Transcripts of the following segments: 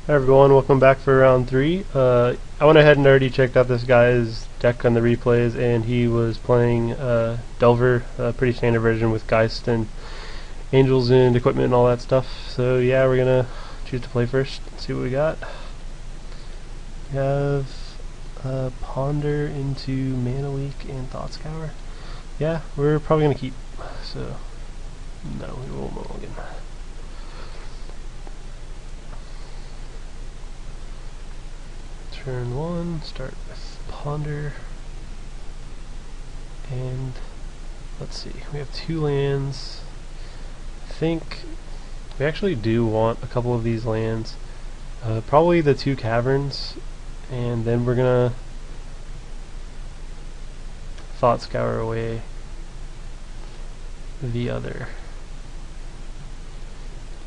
Hi everyone, welcome back for round 3. I went ahead and already checked out this guy's deck on the replays, and he was playing Delver, a pretty standard version with Geist and Angels and equipment and all that stuff. So yeah, we're gonna choose to play first, see what we got. We have Ponder into Mana Leak and Thought Scour. Yeah, we're probably gonna keep, so no, we will mulligan. Turn 1, start with Ponder, and let's see, we have 2 lands. I think we actually do want a couple of these lands. Probably the 2 caverns, and then we're gonna Thought Scour away the other.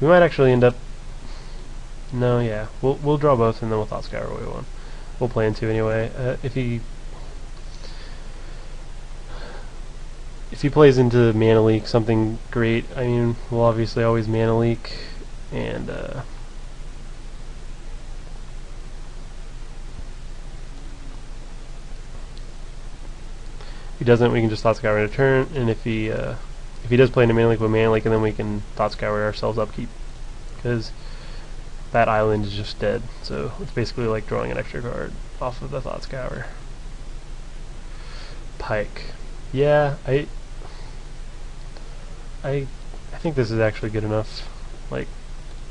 We might actually end up, no, yeah, we'll draw both and then we'll Thought Scour away one. We'll plan to anyway. If he plays into Mana Leak, something great, I mean, we'll obviously always Mana Leak, and if he doesn't, we can just Thought Scour in a turn, and if he does play into Mana Leak with Mana Leak, and then we can Thought Scour ourselves upkeep, because that island is just dead, so it's basically like drawing an extra card off of the Thought Scour. Pike. Yeah, I think this is actually good enough. Like,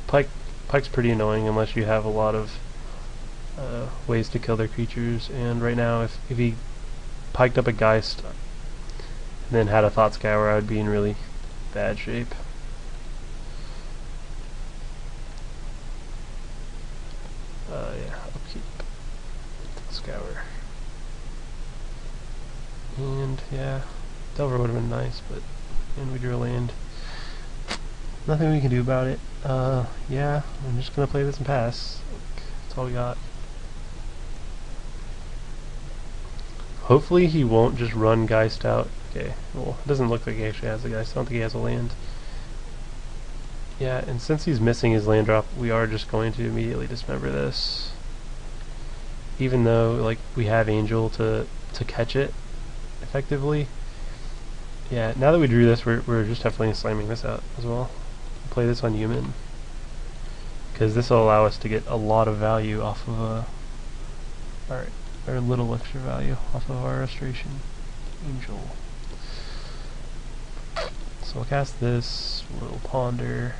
Pike's pretty annoying unless you have a lot of ways to kill their creatures, and right now if he piked up a Geist and then had a Thought Scour, I would be in really bad shape. Yeah, upkeep. Scour. And yeah, Delver would have been nice, but and we drew a land. Nothing we can do about it. Yeah, I'm just gonna play this and pass. That's all we got. Hopefully he won't just run Geist out. Okay, well, it doesn't look like he actually has a Geist. I don't think he has a land. Yeah, and since he's missing his land drop, we are just going to immediately dismember this. Even though, like, we have Angel to catch it effectively. Yeah, now that we drew this, we're just definitely slamming this out as well. Play this on human, because this will allow us to get a lot of value off of our little extra value off of our restoration Angel. So we'll cast this, we'll Ponder.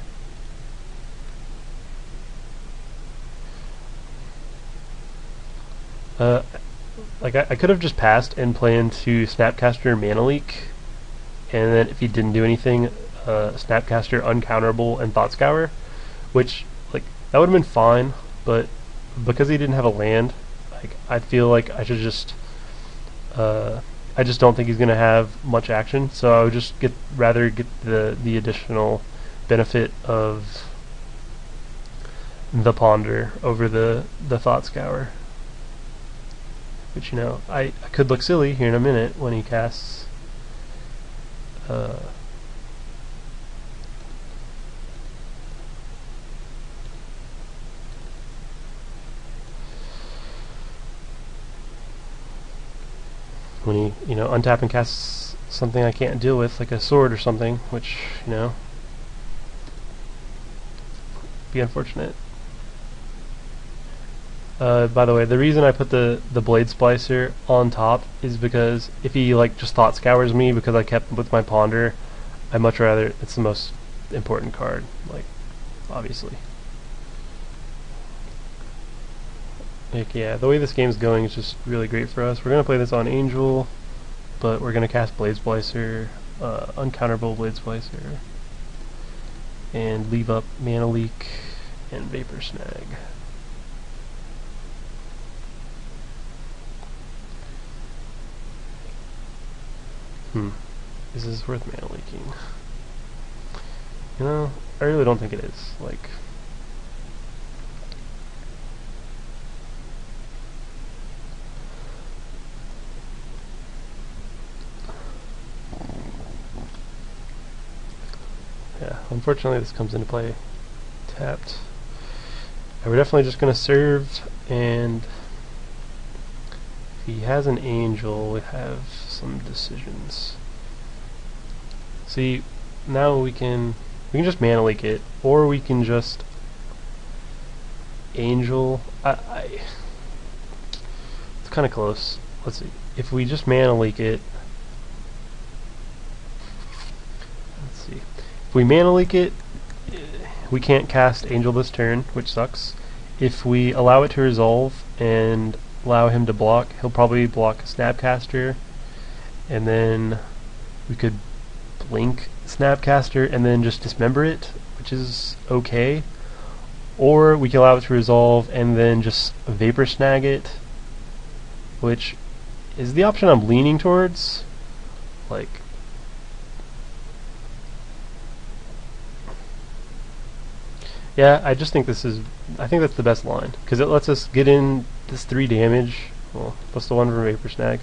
Like I could have just passed and planned to Snapcaster Mana Leak, and then if he didn't do anything, Snapcaster Uncounterable and Thought Scour, which, like, that would have been fine, but because he didn't have a land, like, I feel like I should just I just don't think he's gonna have much action, so I would just rather get the additional benefit of the Ponder over the Thought Scour. Which, you know, I could look silly here in a minute when he casts when he, you know, untap and casts something I can't deal with, like a sword or something, which, you know, be unfortunate. By the way, the reason I put the Blade Splicer on top is because if he, like, just Thought Scours me because I kept with my Ponder, I'd much rather, it's the most important card, like, obviously. Like, yeah, the way this game's going is just really great for us. We're going to play this on Angel, but we're going to cast Blade Splicer, Uncounterable Blade Splicer, and leave up Mana Leak and Vapor Snag. Is this worth Mana Leaking? You know, I really don't think it is. Like, yeah, unfortunately this comes into play tapped. we're definitely just going to serve, and if he has an angel, we have some decisions. See, now we can just mana leak it, or we can just angel. It's kind of close. Let's see. If we just mana leak it, let's see. If we mana leak it, we can't cast Angel this turn, which sucks. If we allow it to resolve and allow him to block, he'll probably block Snapcaster, and then we could blink Snapcaster and then just dismember it, which is okay. Or we can allow it to resolve and then just Vapor Snag it, which is the option I'm leaning towards. Like, yeah, I just think I think that's the best line, because it lets us get in this 3 damage, well, plus the 1 from Vapor Snag,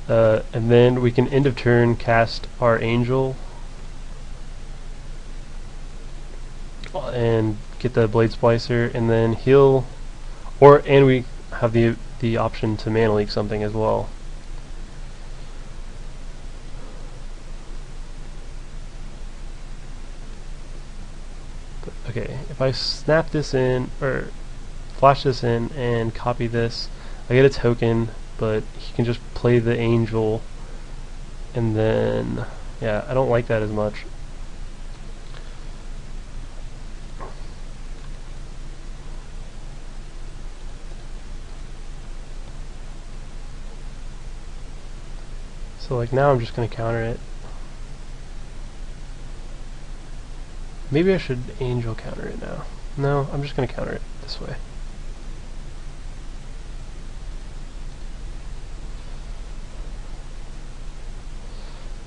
and then we can end of turn cast our Angel and get the Blade Splicer, and then he'll, and we have the option to mana leak something as well. Okay, if I snap this in, or flash this in and copy this, I get a token, but he can just play the Angel, and then, yeah, I don't like that as much. So like now I'm just going to counter it. Maybe I should Angel counter it now. No, I'm just going to counter it this way.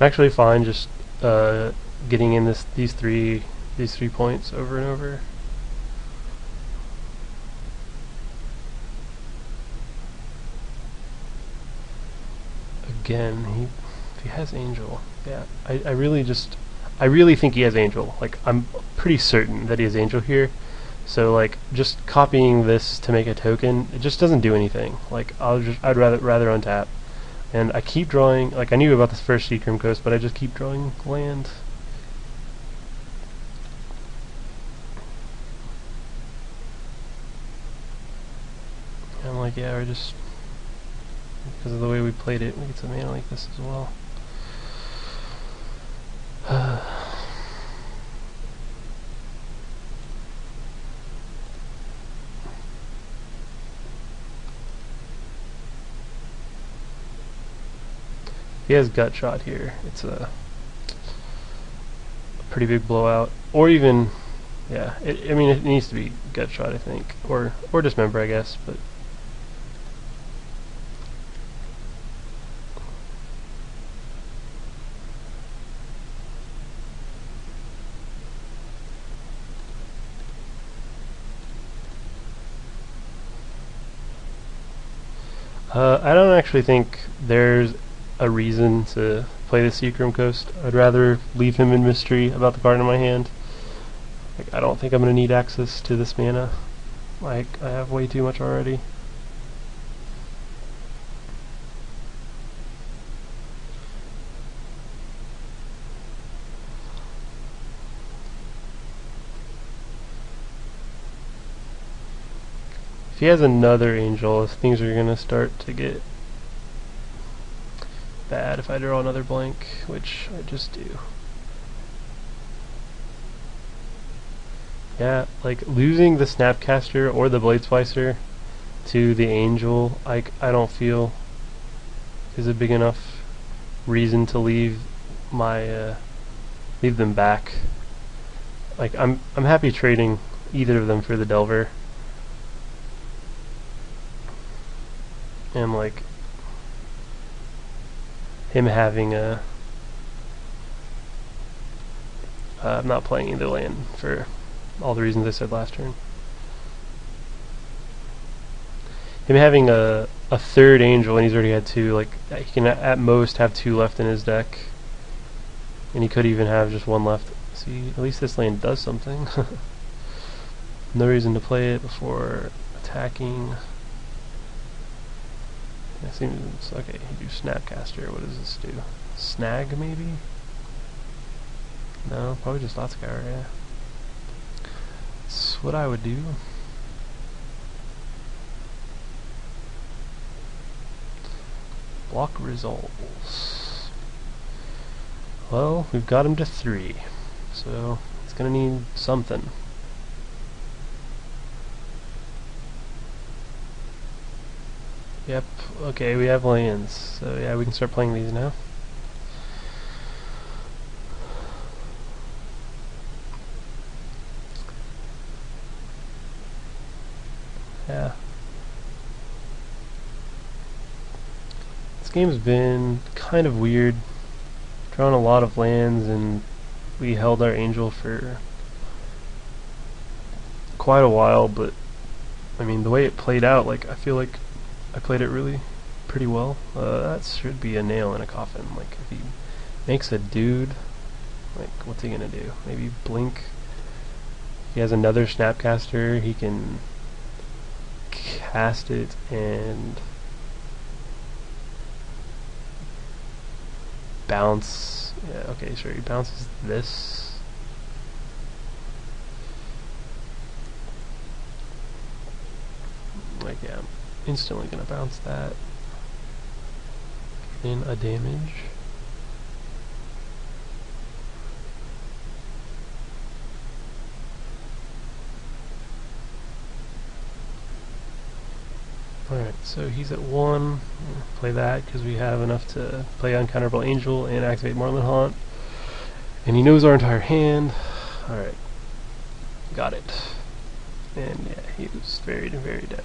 I'm actually fine just getting in these three points over and over. Again, if he has Angel, yeah, I really think he has Angel. Like, I'm pretty certain that he has Angel here. So like, just copying this to make a token, it just doesn't do anything. Like, I'd rather untap. And I keep drawing, like, I knew about this first Seachrome Coast, but I just keep drawing land. And I'm like, yeah, we're just, because of the way we played it, we get some mana like this as well. He has Gut Shot here. It's a pretty big blowout, or even, yeah. I mean, it needs to be Gut Shot, I think, or Dismember, I guess. But I don't actually think there's a reason to play the Seachrome Coast. I'd rather leave him in mystery about the card in my hand. Like, I don't think I'm going to need access to this mana. Like, I have way too much already. If he has another Angel, things are going to start to get bad if I draw another blank, which I just do. Yeah, like, losing the Snapcaster or the Blade Splicer to the Angel, I don't feel is a big enough reason to leave them back. Like, I'm happy trading either of them for the Delver. And like, him having a I'm not playing either land for all the reasons I said last turn. Him having a third Angel and he's already had 2, like, he can at most have 2 left in his deck, and he could even have just 1 left. See, at least this land does something. No reason to play it before attacking. It seems okay. You do Snapcaster. What does this do? Snag maybe? No, probably just Thoughtscour. Yeah, that's what I would do. Block resolves. Well, we've got him to 3, so it's gonna need something. Yep, okay, we have lands, so yeah, we can start playing these now. Yeah. This game's been kind of weird. Drawn a lot of lands, and we held our Angel for quite a while, but I mean, the way it played out, like, I feel like I played it really pretty well. That should be a nail in a coffin. Like, if he makes a dude, like, what's he gonna do? Maybe blink. If he has another Snapcaster, he can cast it and bounce. Yeah, okay, sure, he bounces this. Like, yeah, I'm instantly gonna bounce that in a damage. Alright, so he's at 1. Play that because we have enough to play Uncounterable Angel and activate Marlin Haunt. And he knows our entire hand. Alright, got it. And yeah, he was very, very dead.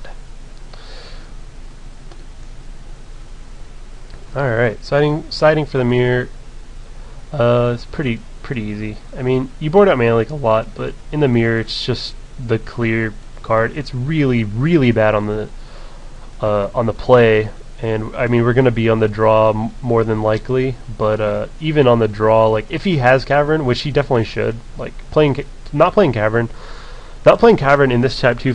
Alright, siding for the mirror. It's pretty easy. I mean, you board out Mana Leak a lot, but in the mirror it's just the clear card. It's really, really bad on the play, and I mean, we're going to be on the draw more than likely, but even on the draw, like, if he has Cavern, which he definitely should, like, not playing Cavern in this type 2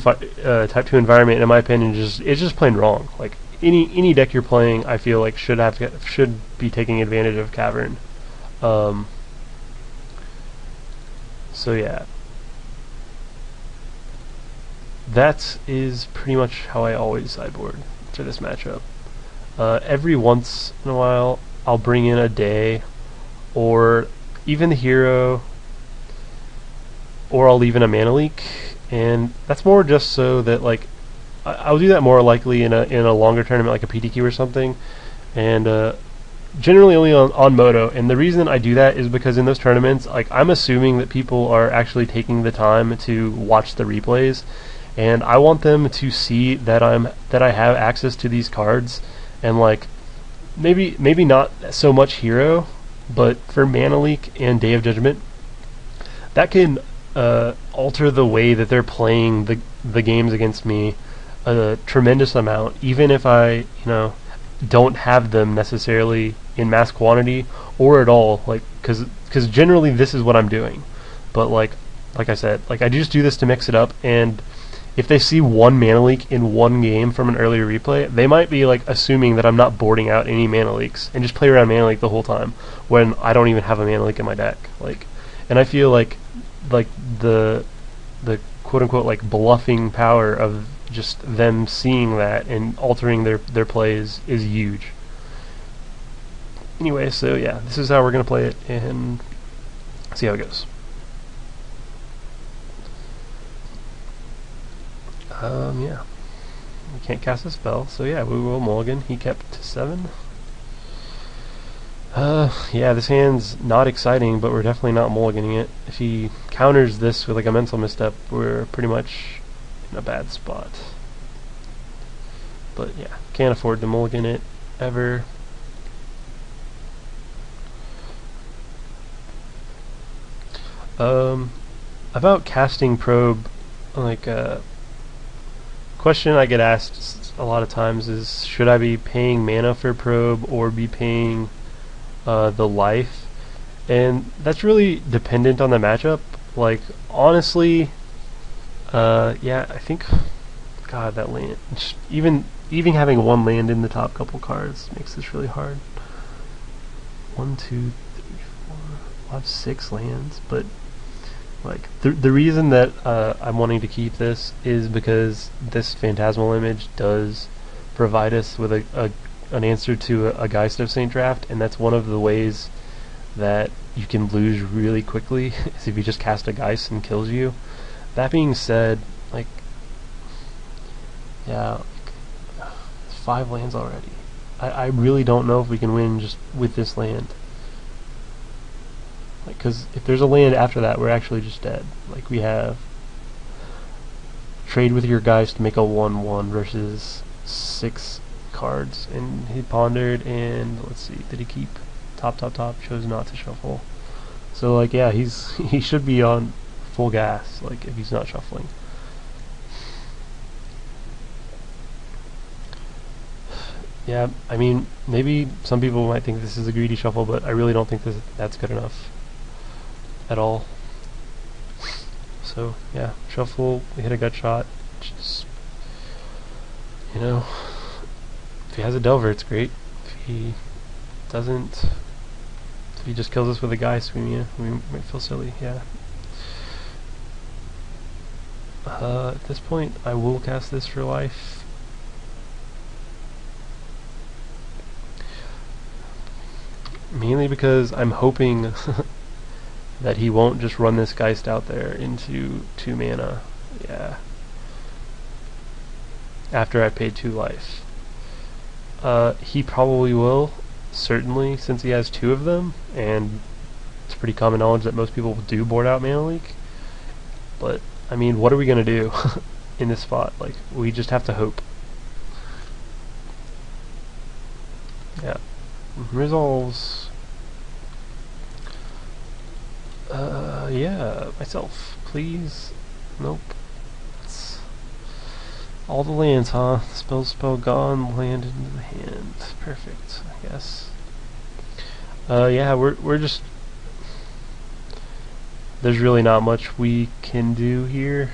environment, in my opinion, it's just plain wrong. Like, any deck you're playing, I feel like should be taking advantage of Cavern. So yeah, that is pretty much how I always sideboard for this matchup. Every once in a while, I'll bring in a Day, or even the hero, or I'll leave in a Mana Leak, and that's more just so that, like, I'll do that more likely in a longer tournament, like a PTQ or something, and generally only on Moto. And the reason I do that is because in those tournaments, like, I'm assuming that people are actually taking the time to watch the replays, and I want them to see that I have access to these cards, and, like, maybe not so much hero, but for Mana Leak and Day of Judgment, that can alter the way that they're playing the games against me a tremendous amount, even if I don't have them necessarily in mass quantity or at all, like, because generally this is what I'm doing, but like I said, like, I just do this to mix it up, and if they see one Mana Leak in one game from an earlier replay, they might be, like, assuming that I'm not boarding out any Mana Leaks and just play around Mana Leak the whole time when I don't even have a Mana Leak in my deck. Like, and I feel like the quote unquote, like, bluffing power of just them seeing that and altering their plays is huge. Anyway, so yeah, this is how we're gonna play it and see how it goes. Yeah, we can't cast a spell, so yeah, we will mulligan. He kept to 7. Yeah, this hand's not exciting, but we're definitely not mulliganing it. If he counters this with, like, a mental misstep, we're pretty much in a bad spot. But yeah, can't afford to mulligan it ever. About casting Probe, like, question I get asked a lot of times is, should I be paying mana for Probe or be paying the life? And that's really dependent on the matchup. Like, honestly, Yeah, I think. God, that land. Even having one land in the top couple cards makes this really hard. 1, 2, 3, 4. We'll have 6 lands, but like the reason that I'm wanting to keep this is because this Phantasmal Image does provide us with an answer to a Geist of Saint draft, and that's one of the ways that you can lose really quickly is if you just cast a Geist and kills you. That being said, like, yeah, like, 5 lands already. I really don't know if we can win just with this land. Like, because if there's a land after that, we're actually just dead. Like, we have trade with your Geist to make a 1/1 versus 6 cards, and he pondered, and let's see, did he keep top, chose not to shuffle. So like, yeah, he should be on full gas, like, if he's not shuffling. Yeah, I mean, maybe some people might think this is a greedy shuffle, but I really don't think that's good enough at all. So yeah, shuffle, we hit a gut shot, just, you know, if he has a Delver, it's great. If he doesn't, if he just kills us with a Geist, we might feel silly, yeah. At this point, I will cast this for life. Mainly because I'm hoping that he won't just run this Geist out there into 2 mana. Yeah. After I paid 2 life. He probably will, certainly, since he has 2 of them, and it's pretty common knowledge that most people do board out Mana Leak. But, I mean, what are we gonna do in this spot? Like, we just have to hope. Yeah. Resolves. Yeah, myself, please. Nope. It's all the lands, huh? Spell gone, land into the hand. Perfect, I guess. Yeah, we're just. There's really not much we can do here.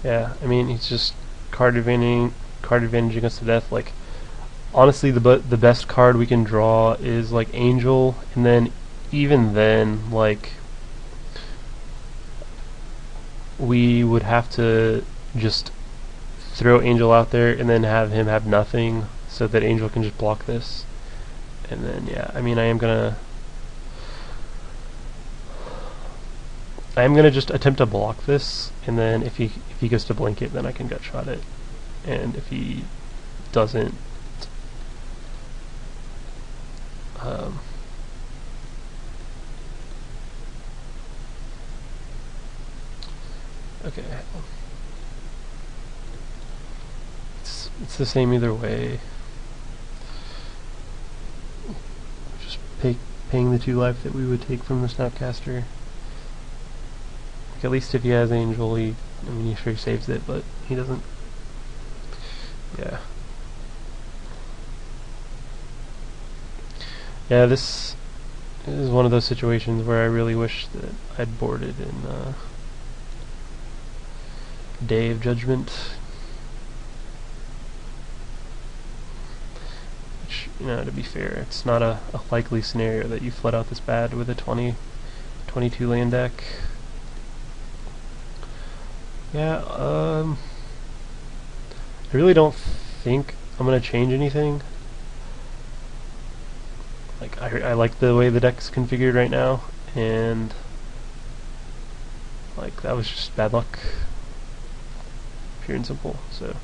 Yeah, I mean, he's just card advantaging us to death. Like, honestly, the best card we can draw is like Angel, and then even then, like, we would have to just throw Angel out there and then have him have nothing, so that Angel can just block this. And then, yeah, I mean, I am gonna just attempt to block this, and then if he goes to blink it, then I can gut shot it. And if he doesn't, okay, it's the same either way. Just paying the 2 life that we would take from the Snapcaster. Like, at least if he has Angel, I mean, he sure saves it, but he doesn't. Yeah. Yeah, this is one of those situations where I really wish that I'd boarded in Day of Judgment. Which, you know, to be fair, it's not a likely scenario that you flood out this bad with a 22 land deck. Yeah, I really don't think I'm gonna change anything. Like, I like the way the deck's configured right now, and like, that was just bad luck, pure and simple. So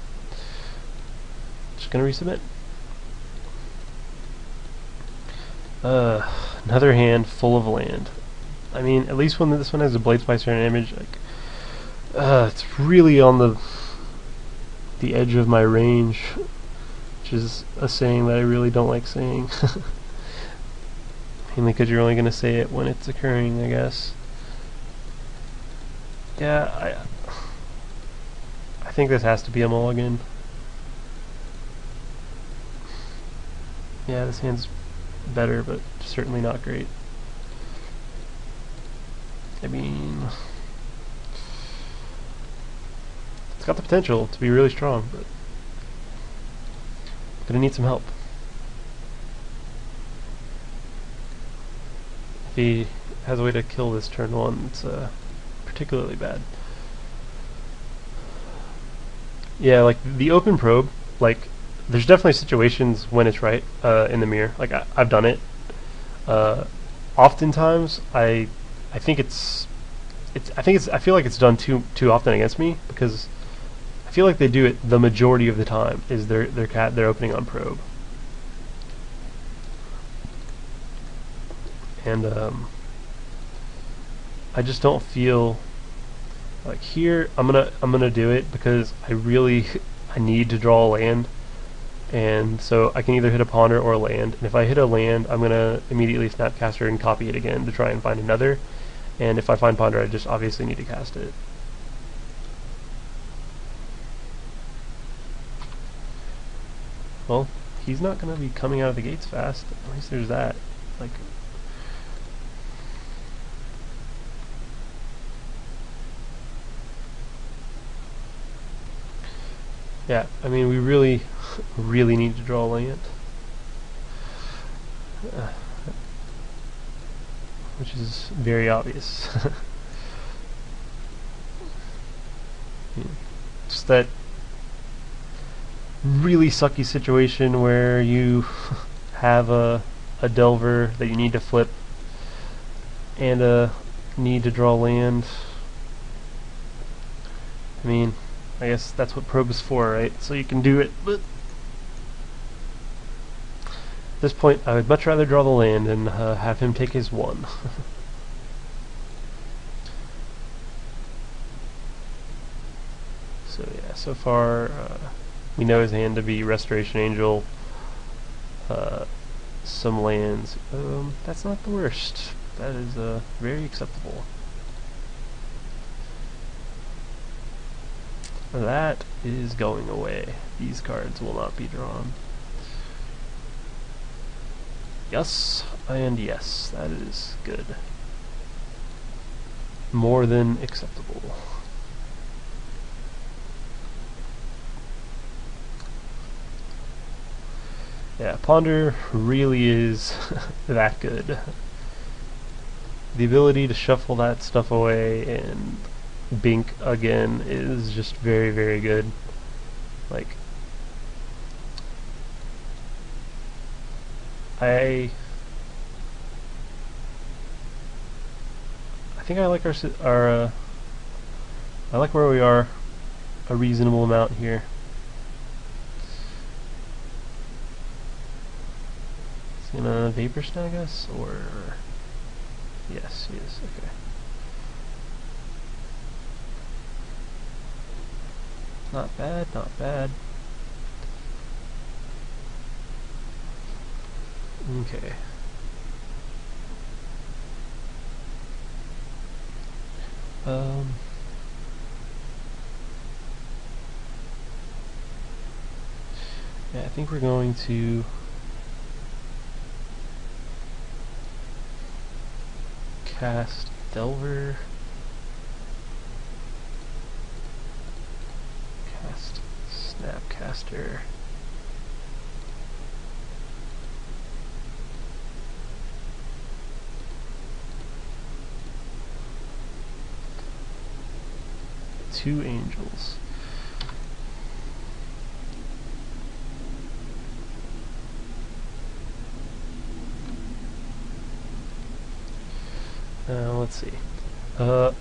just gonna resubmit. Another hand full of land. I mean, at least when this one has a Blade Splicer and image, like, it's really on the edge of my range, which is a saying that I really don't like saying. Mainly because you're only going to say it when it's occurring, I guess. Yeah, I think this has to be a mulligan. Yeah, this hand's better, but certainly not great. I mean, it's got the potential to be really strong, but gonna need some help. If he has a way to kill this turn one, it's particularly bad. Yeah, like the open probe, like there's definitely situations when it's right in the mirror. Like I've done it. Oftentimes, I think I feel like it's done too often against me, because I feel like they do it the majority of the time is they're opening on probe. And I just don't feel like here I'm gonna do it because I need to draw a land, and so I can either hit a ponder or a land, and if I hit a land I'm gonna immediately Snapcaster and copy it again to try and find another, and if I find ponder I just obviously need to cast it. Well, he's not gonna be coming out of the gates fast, at least there's that. Like, yeah, I mean, we really need to draw a land. Which is very obvious. Just that really sucky situation where you have a Delver that you need to flip and a need to draw land. I mean, I guess that's what probe is for, right? So you can do it, but at this point I would much rather draw the land and have him take his one. So yeah, so far we know his hand to be Restoration Angel, some lands. That's not the worst. That is very acceptable. That is going away. These cards will not be drawn. Yes, and yes, that is good. More than acceptable. Yeah, Ponder really is that good. The ability to shuffle that stuff away and bink again is just very, very good. Like, I think I like our I like where we are a reasonable amount here. Is he gonna Vapor Snag us, or yes, he is. Okay. Not bad, not bad. Okay. Yeah, I think we're going to cast Delver. Cast Snapcaster. Two angels. Let's see. If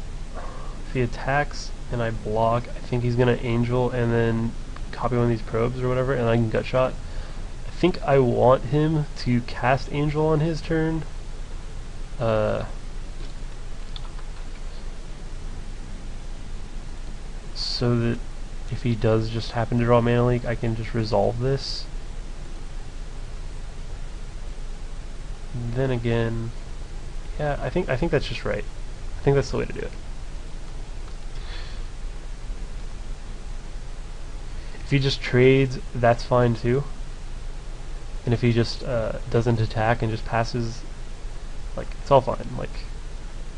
he attacks and I block, I think he's gonna angel and then copy one of these probes or whatever, and I can gut shot. I think I want him to cast angel on his turn. so that if he does just happen to draw Mana Leak, I can just resolve this. Then again, yeah, I think that's just right. I think that's the way to do it. If he just trades, that's fine too. And if he just doesn't attack and just passes, like, it's all fine. Like,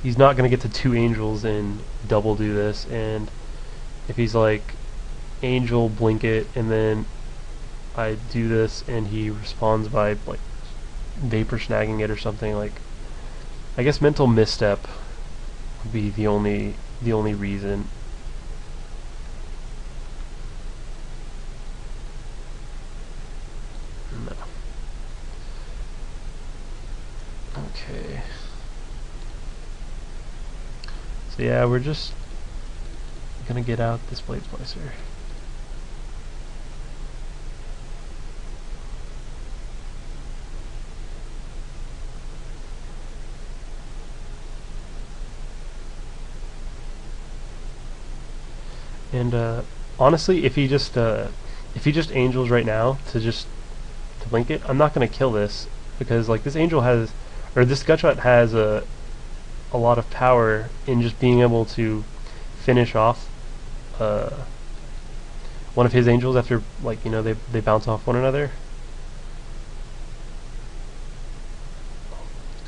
he's not gonna get to 2 angels and double do this. And if he's like angel blink it and then I do this and he responds by like vapor snagging it or something, like, I guess mental misstep would be the only reason. No. Okay. So yeah, we're just gonna get out this Blade Splicer. And honestly, if he just angels right now to blink it, I'm not gonna kill this because like this angel has, or this Gutshot has a lot of power in just being able to finish off one of his angels after, like, you know, they bounce off one another.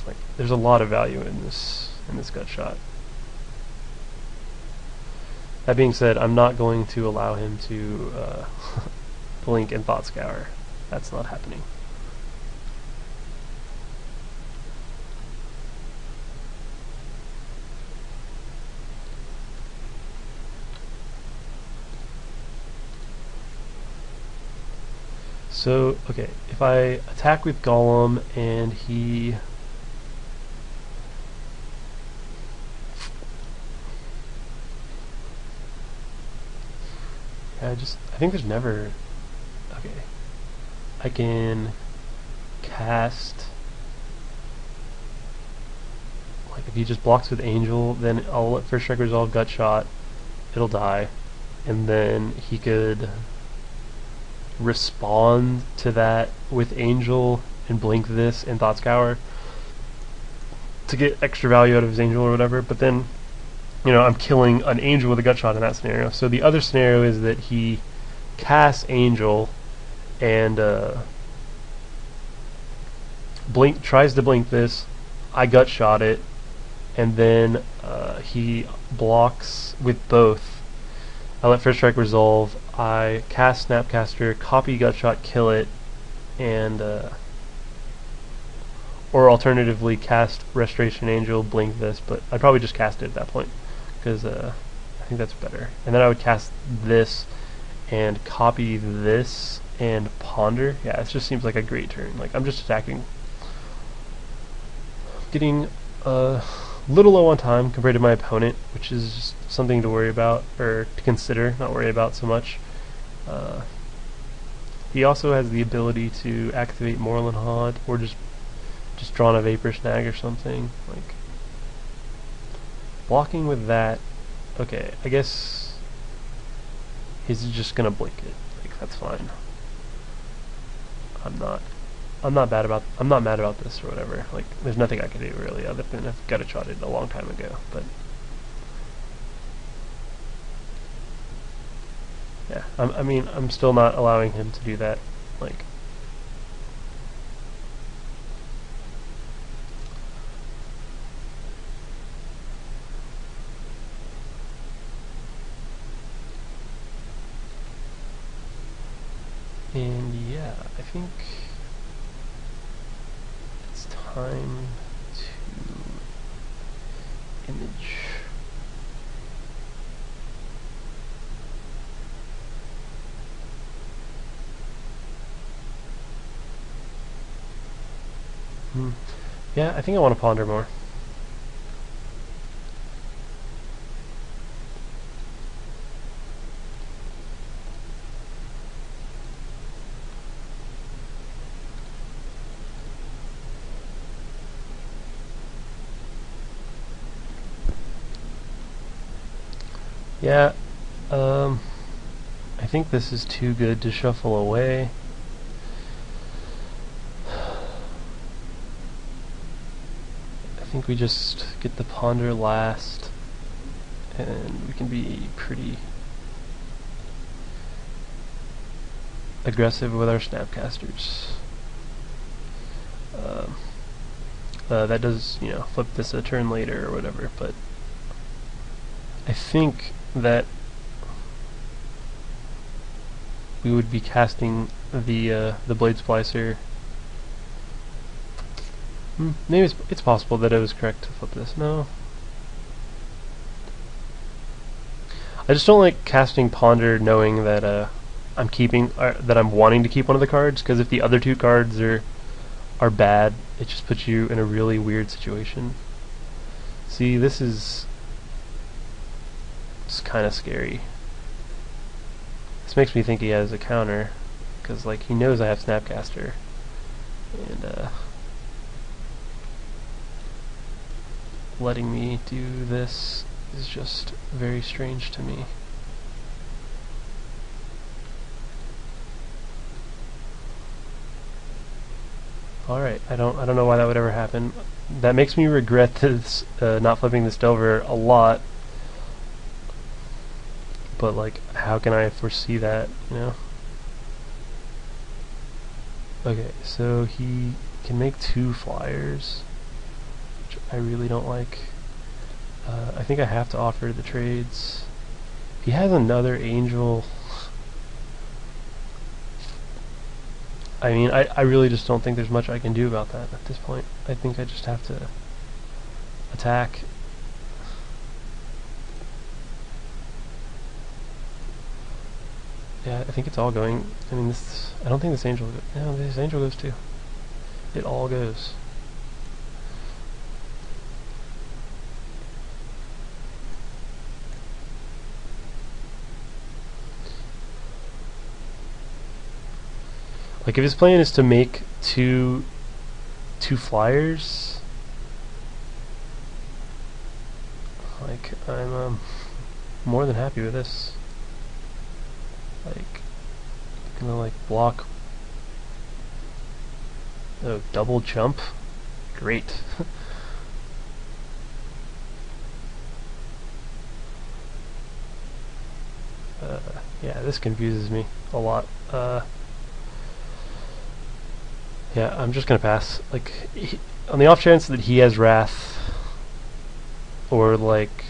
Like, there's a lot of value in this Gutshot. That being said, I'm not going to allow him to blink and Thought Scour. That's not happening. So, okay, if I attack with Golem and he... I think there's never... Okay. I can cast... Like, if he just blocks with Angel, then I'll let First Strike resolve Gutshot. It'll die. And then he could respond to that with Angel and blink this and Thought Scour to get extra value out of his Angel or whatever, but then, you know, I'm killing an Angel with a Gutshot in that scenario. So the other scenario is that he casts Angel and tries to blink this, I Gutshot it, and then he blocks with both. I let First Strike resolve, I cast Snapcaster, copy Gutshot, kill it, and or alternatively cast Restoration Angel, blink this, but I'd probably just cast it at that point because I think that's better. And then I would cast this and copy this and ponder. Yeah, it just seems like a great turn. Like, I'm just attacking, getting a little low on time compared to my opponent, which is just something to worry about, or to consider, not worry about so much. He also has the ability to activate Moorland Haunt, or just draw on a Vapor Snag or something. Like, blocking with that, okay, I guess he's just gonna blink it. Like, that's fine. I'm not mad about this or whatever. Like, there's nothing I can do really other than I've Gutshot it a long time ago. But yeah, I mean, I'm still not allowing him to do that. Like, and yeah, I think it's time to image. Yeah, I think I want to ponder more. Yeah, I think this is too good to shuffle away. I think we just get the ponder last, and we can be pretty aggressive with our snapcasters. That does, you know, flip this a turn later or whatever, but I think that we would be casting the Blade Splicer. Maybe it's possible that it was correct to flip this. No. I just don't like casting Ponder knowing that I'm keeping, that I'm wanting to keep one of the cards, because if the other two cards are bad, it just puts you in a really weird situation. See, this is kind of scary. This makes me think he has a counter, because like he knows I have Snapcaster, and letting me do this is just very strange to me. Alright, I don't know why that would ever happen. That makes me regret this, not flipping this Delver a lot. But like, how can I foresee that, you know? Okay, so he can make 2 flyers, which I really don't like. I think I have to offer the trades. He has another angel. I mean, I really just don't think there's much I can do about that at this point. I think I just have to attack. Yeah, I think it's all going. I mean, I don't think this angel. No, this angel goes too. It all goes. Like, if his plan is to make two flyers, like, I'm more than happy with this. Like, gonna like block. Oh, double jump, great. Yeah, this confuses me a lot. Yeah, I'm just gonna pass. Like, on the off chance that he has Wrath or like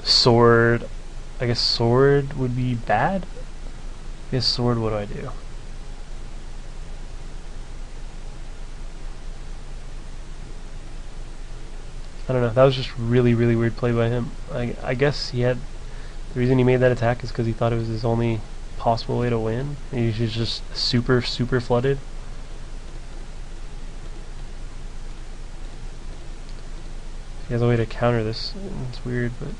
Sword, I guess Sword would be bad. I guess Sword, what do I do? I don't know. That was just really weird play by him. I guess he had, the reason he made that attack is because he thought it was his only possible way to win. He's just super flooded. He has a way to counter this. It's weird, but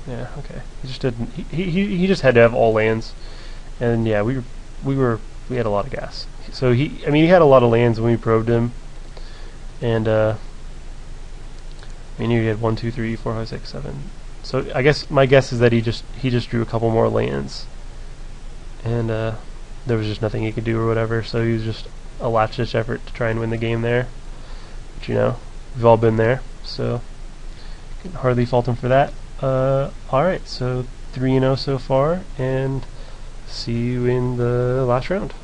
yeah, okay. He just didn't. He just had to have all lands, and yeah, we had a lot of gas. So I mean, he had a lot of lands when we probed him, and I mean, he had 1, 2, 3, 4, 5, 6, 7. So I guess my guess is that he just drew a couple more lands, and there was just nothing he could do or whatever. So he was just a last-ditch effort to try and win the game there. But you know, we've all been there, so can hardly fault him for that. Alright, so 3-0 so far, and see you in the last round.